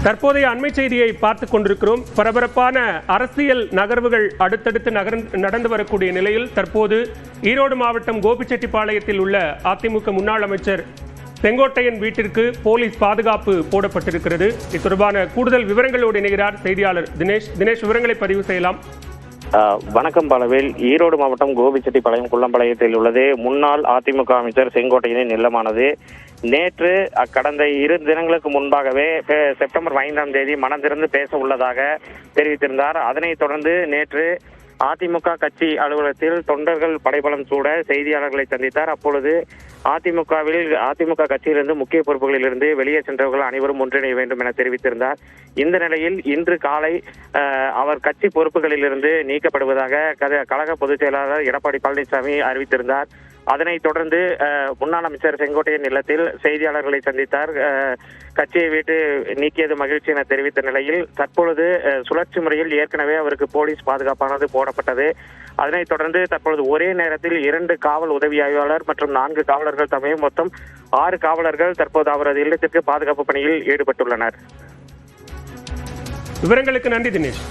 தற்போதைய அண்மை செய்தியை பார்த்துக் கொண்டிருக்கிறோம். பரபரப்பான அரசியல் நகர்வுகள் அடுத்தடுத்து நடந்து வரக்கூடிய நிலையில் தற்போது ஈரோடு மாவட்டம் கோபிச்செட்டிப்பாளையத்தில் உள்ள அதிமுக முன்னாள் அமைச்சர் செங்கோட்டையன் வீட்டிற்கு போலீஸ் பாதுகாப்பு போடப்பட்டிருக்கிறது. இது தொடர்பான கூடுதல் விவரங்களோடு இணைகிறார் செய்தியாளர் தினேஷ். விவரங்களை பதிவு செய்யலாம். வணக்கம் பாலவேல். ஈரோடு மாவட்டம் கோபிச்செட்டிப்பாளையம் குள்ளம்பாளையத்தில் உள்ளது முன்னாள் அதிமுக அமைச்சர் செங்கோட்டையனின் இல்லமானது. நேற்று கடந்த 2 தினங்களுக்கு முன்பாகவே செப்டம்பர் 5ஆம் தேதி மனம் திறந்து பேச உள்ளதாக தெரிவித்திருந்தார். அதனைத் தொடர்ந்து நேற்று அதிமுக கட்சி அலுவலகத்தில் தொண்டர்கள் படைபலம் சூட செய்தியாளர்களை சந்தித்தார். அப்பொழுது அதிமுக கட்சியிலிருந்து முக்கிய பொறுப்புகளில் இருந்து வெளியே சென்றவர்கள் அனைவரும் ஒன்றிணைய வேண்டும் என தெரிவித்திருந்தார். இந்த நிலையில் இன்று காலை அவர் கட்சி பொறுப்புகளில் இருந்து நீக்கப்படுவதாக கழக பொதுச் செயலாளர் எடப்பாடி பழனிசாமி அறிவித்திருந்தார். அதனைத் தொடர்ந்து முன்னாள் அமைச்சர் செங்கோட்டையன் இல்லத்தில் செய்தியாளர்களை சந்தித்தார். கட்சியை விட்டு நீக்கியது மகிழ்ச்சி என தெரிவித்த நிலையில் தற்பொழுது சுழற்சி முறையில் ஏற்கனவே அவருக்கு போலீஸ் பாதுகாப்பானது போடப்பட்டது. அதனைத் தொடர்ந்து தற்பொழுது ஒரே நேரத்தில் 2 காவல் உதவி ஆய்வாளர் மற்றும் 4 காவலர்கள் தவிர மொத்தம் 6 காவலர்கள் தற்போது அவரது இல்லத்திற்கு பாதுகாப்பு பணியில் ஈடுபட்டுள்ளனர். விவரங்களுக்கு நன்றி தினேஷ்.